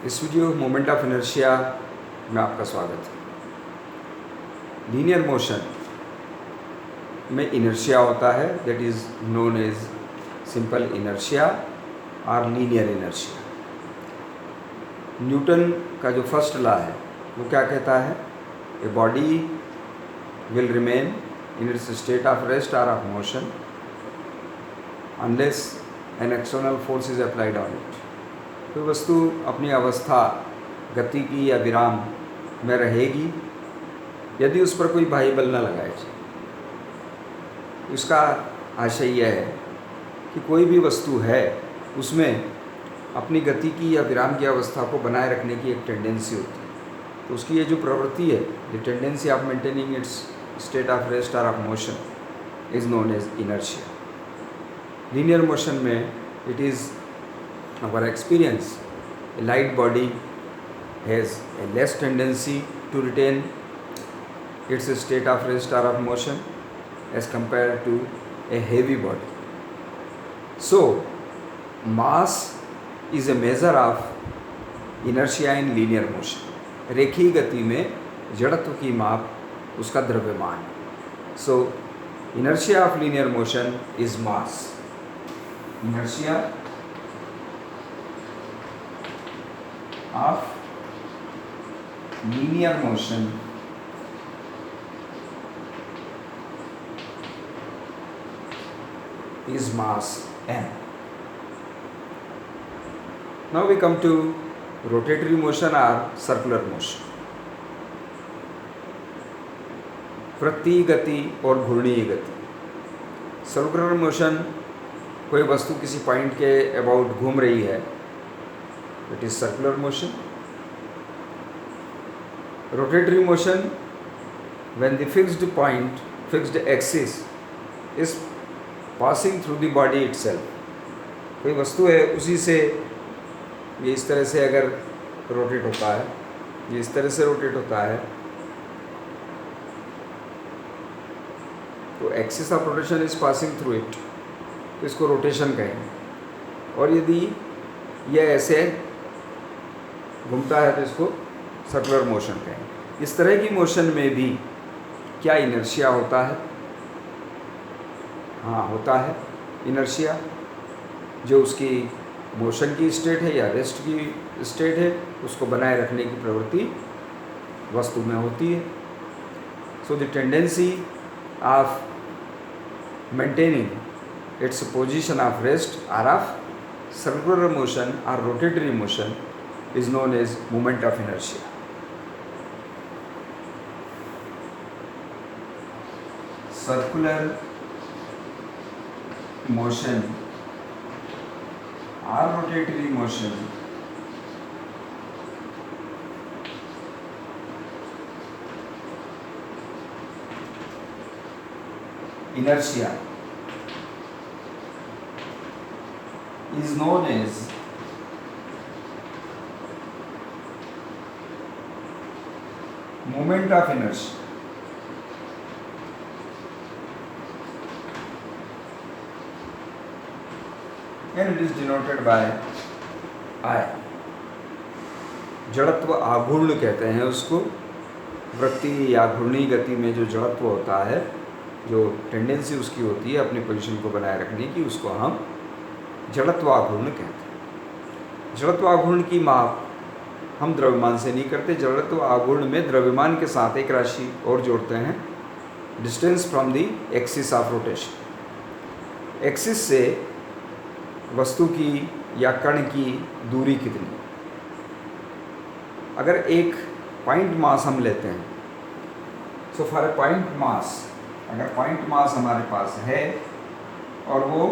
इस video moment of inertia में आपका स्वागत है। लीनियर मोशन में इनर्शिया होता है, that is known as simple inertia और लीनियर इनर्शिया। न्यूटन का जो फर्स्ट लॉ है वो क्या कहता है? A body will remain in its state of rest और of motion unless an external force is applied on it. कोई वस्तु अपनी अवस्था गति की या विराम में रहेगी यदि उस पर कोई बाह्य बल न लगाया जाए। इसका आशय यह है कि कोई भी वस्तु है उसमें अपनी गति की या विराम की अवस्था को बनाए रखने की एक टेंडेंसी होती है। तो उसकी ये जो प्रवृत्ति है, the tendency of maintaining its state of rest और of motion is known as inertia. Linear motion में it is our experience, a light body has a less tendency to retain its state of rest or of motion as compared to a heavy body. So, mass is a measure of inertia in linear motion. रेखीय गति में जड़त्व की माप उसका द्रव्यमान है। So, inertia of linear motion is mass. Inertia of linear motion is mass m. Now we come to rotatory motion or circular motion. वृत्तीय गति और घूर्णीय गति। सर्कुलर मोशन, कोई वस्तु किसी पॉइंट के अबाउट घूम रही है, it is circular motion. Rotatory motion, when the fixed point, fixed axis is passing through the body itself. कोई वस्तु है, उसी से ये इस तरह से अगर रोटेट होता है, ये इस तरह से रोटेट होता है, तो axis of rotation is passing through it, तो इसको रोटेशन कहेंगे। और यदि यह ऐसे घूमता है तो इसको सर्कुलर मोशन कहेंगे। इस तरह की मोशन में भी क्या इनर्शिया होता है? हाँ, होता है इनर्शिया। जो उसकी मोशन की स्टेट है या रेस्ट की स्टेट है, उसको बनाए रखने की प्रवृत्ति वस्तु में होती है। So the tendency of maintaining its position of rest और ऑफ सर्कुलर मोशन और rotatory motion is known as moment of inertia. Circular motion or rotatory motion inertia is known as moment of inertia. And it is denoted by I. जड़त्व आघूर्ण कहते हैं उसको। वृत्ति या घूर्णी गति में जो जड़त्व होता है, जो टेंडेंसी उसकी होती है अपनी पोजीशन को बनाए रखने की, उसको हम जड़त्व आघूर्ण कहते हैं। जड़त्व आघूर्ण की माप हम द्रव्यमान से नहीं करते। जड़त्व आघूर्ण में द्रव्यमान के साथ एक राशि और जोड़ते हैं, distance from the axis of rotation. Axis से वस्तु की या कण की दूरी कितनी। अगर एक पॉइंट मास हम लेते हैं, so for a point mass, अगर पॉइंट मास हमारे पास है और वो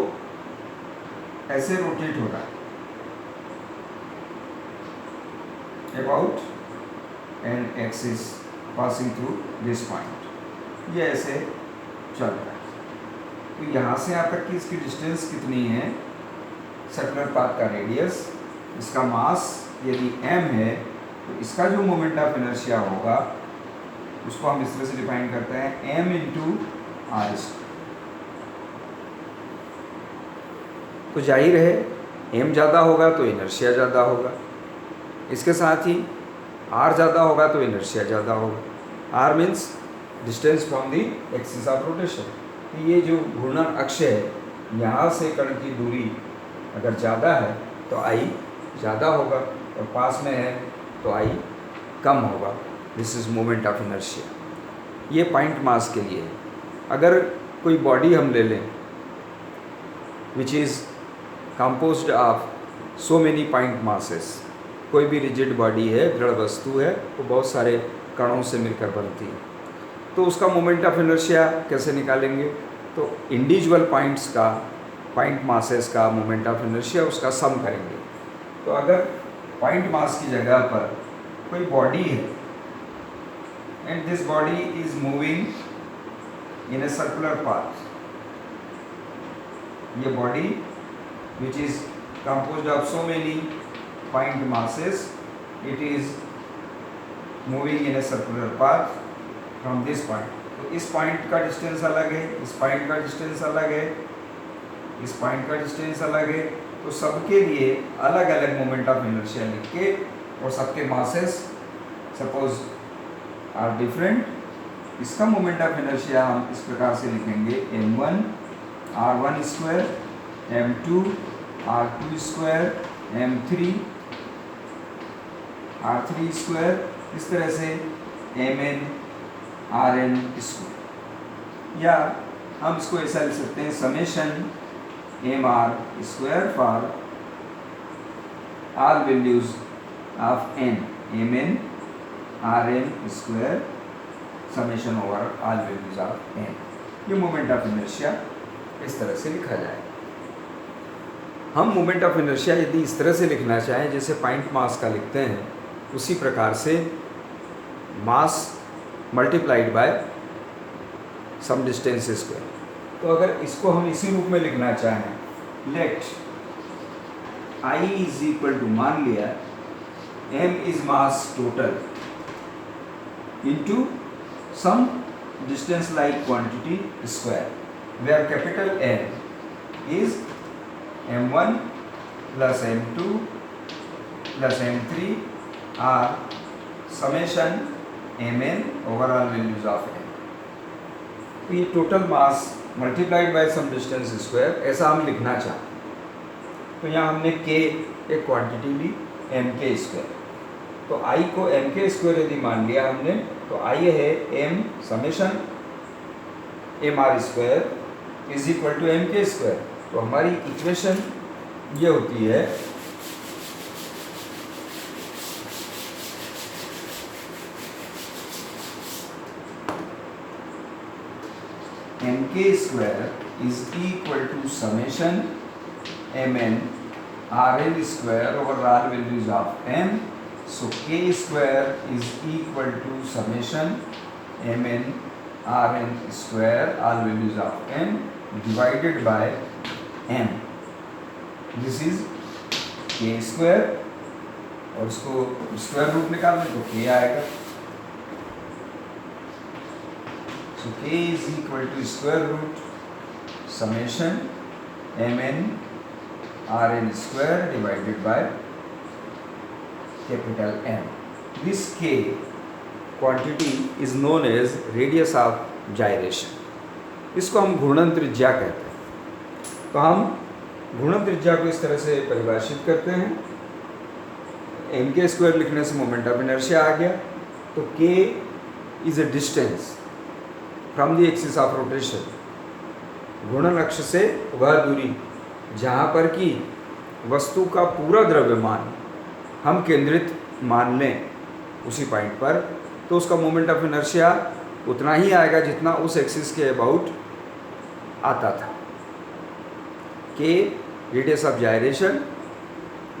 ऐसे रोटेट हो रहा है about an axis passing through this point, ये ऐसे चल रहा है, तो यहाँ से यहाँ तक की इसकी डिस्टेंस कितनी है? सर्कुलर पाथ का रेडियस, इसका मास यदि m है तो इसका जो मोमेंट ऑफ इनर्शिया होगा उसको हम इस तरह से डिफाइन करते हैं m इंटू आर। तो जाहिर है m ज़्यादा होगा तो इनर्शिया ज़्यादा होगा। इसके साथ ही आर ज़्यादा होगा तो इनर्शिया ज़्यादा होगा। R means distance from the axis of rotation. ये जो घूर्णन अक्ष है, यहाँ से कण की दूरी अगर ज़्यादा है तो आई ज़्यादा होगा और पास में है तो आई कम होगा। This is moment of inertia. ये पॉइंट मास के लिए है। अगर कोई बॉडी हम ले लें which is composed of so many point masses, कोई भी रिजिड बॉडी है, दृढ़ वस्तु है, वो बहुत सारे कणों से मिलकर बनती है, तो उसका मोमेंट ऑफ इनर्शिया कैसे निकालेंगे? तो इंडिविजुअल पॉइंट्स का, पॉइंट मासेस का मोमेंट ऑफ इनर्शिया उसका सम करेंगे। तो अगर पॉइंट मास की जगह पर कोई बॉडी है and this body is moving in a circular path, ये body which is composed of so many point masses, it is moving in a circular path from this point. तो इस point का distance अलग है, इस point का distance अलग है, इस पॉइंट का डिस्टेंस अलग है, तो सबके लिए अलग अलग मोमेंट ऑफ इनर्शिया लिख के और सबके मासेस सपोज आर डिफरेंट, इसका मोमेंट ऑफ इनर्शिया हम इस प्रकार से लिखेंगे m1 r1 square, m2 r2 square, m3 r3 square, इस तरह से mn rn स्क्वायर। या हम इसको ऐसा लिख सकते हैं summation mr square for all values of n, mn rn square summation over all values of n। ये मोमेंट ऑफ इनर्शिया इस तरह से लिखा जाए। हम मोमेंट ऑफ इनर्शिया यदि इस तरह से लिखना चाहें जैसे पॉइंट मास का लिखते हैं, उसी प्रकार से mass multiplied by some distance square. तो अगर इसको हम इसी रूप में लिखना चाहें, let I is equal to, मान लिया m is mass total into some distance like quantity square, where capital N is m1 plus m2 plus m3 or summation mn over all values of n। तो ये total mass multiplied by some distance square, ऐसा हम लिखना चाहते हैं। तो यहाँ हमने k एक क्वांटिटी ली mk स्क्वायर, तो I को mk स्क्वायर यदि मान लिया हमने, तो I है m summation mr square is equal to mk square. तो हमारी इक्वेशन ये होती है mk square is equal to summation mn rn square over all values of n। So k square is equal to summation mn rn square all values of n divided by m। This is k square, और इसको square root निकालने तो k आएगा। So k is equal to square root summation mn rn square divided by capital M. This k quantity is known as radius of gyration. इसको हम घूर्णन त्रिज्या कहते हैं। तो हम घूर्णन त्रिज्या को इस तरह से परिभाषित करते हैं, mk स्क्वायर लिखने से मोमेंट ऑफ इनर्शिया आ गया। तो k is a distance from the axis of rotation, घूर्णन अक्ष से वह दूरी जहाँ पर कि वस्तु का पूरा द्रव्यमान हम केंद्रित मान लें उसी पॉइंट पर, तो उसका मोमेंट ऑफ इनर्शिया उतना ही आएगा जितना उस एक्सिस के अबाउट आता था। के radius of gyration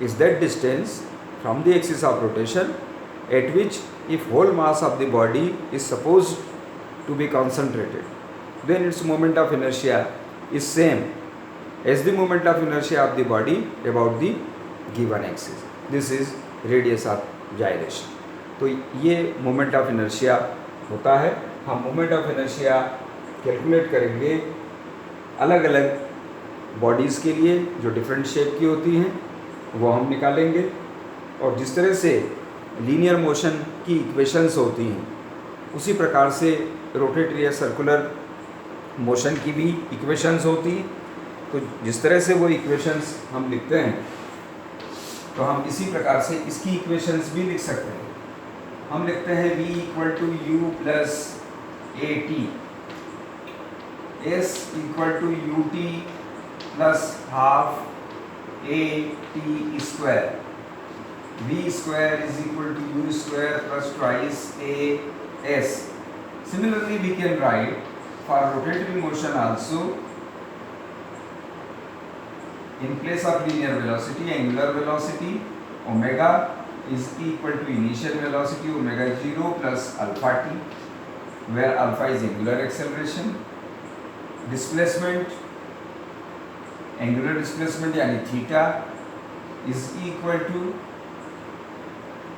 is that distance from the axis of rotation at which if whole mass of the body is supposed to be concentrated, then its moment of inertia is same as the moment of inertia of the body about the given axis. This is radius of gyration. तो ये moment of inertia होता है। हम moment of inertia calculate करेंगे अलग अलग bodies के लिए जो डिफरेंट शेप की होती हैं, वो हम निकालेंगे। और जिस तरह से लीनियर मोशन की इक्वेशंस होती हैं उसी प्रकार से रोटेटरी या सर्कुलर मोशन की भी इक्वेशंस होती हैं। तो जिस तरह से वो इक्वेशंस हम लिखते हैं तो हम इसी प्रकार से इसकी इक्वेशंस भी लिख सकते हैं। हम लिखते हैं v equal to u plus a t, s equal to u t plus half a t square, v square is equal to u square plus twice a s. Similarly, we can write for rotatory motion also, in place of linear velocity, angular velocity omega is equal to initial velocity omega 0 plus alpha t, where alpha is angular acceleration. Displacement, angular displacement यानी theta is equal to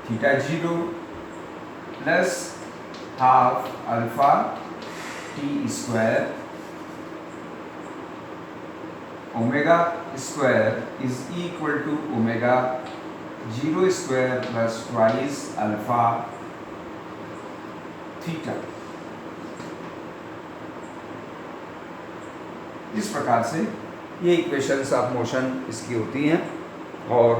theta 0 plus half alpha t square, omega square is equal to omega 0 square plus twice alpha theta. इस प्रकार से ये equations of motion इसकी होती हैं। और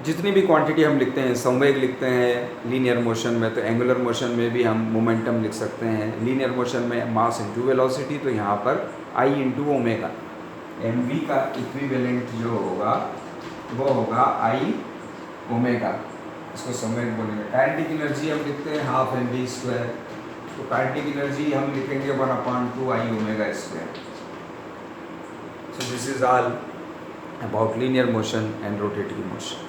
जितनी भी क्वांटिटी हम लिखते हैं, संवेग लिखते हैं लीनियर मोशन में, तो एंगुलर मोशन में भी हम मोमेंटम लिख सकते हैं। लीनियर मोशन में मास इनटू वेलोसिटी, तो यहाँ पर आई इंटू ओमेगा, एम वी का इक्विवेलेंट जो होगा वो होगा आई ओमेगा, इसको संवेग बोलेंगे। काइनेटिक एनर्जी हम लिखते हैं हाफ एम वी स्क्वायर, तो काइनेटिक एनर्जी हम लिखेंगे 1/2 I omega square. So this is all about linear motion and rotatory motion.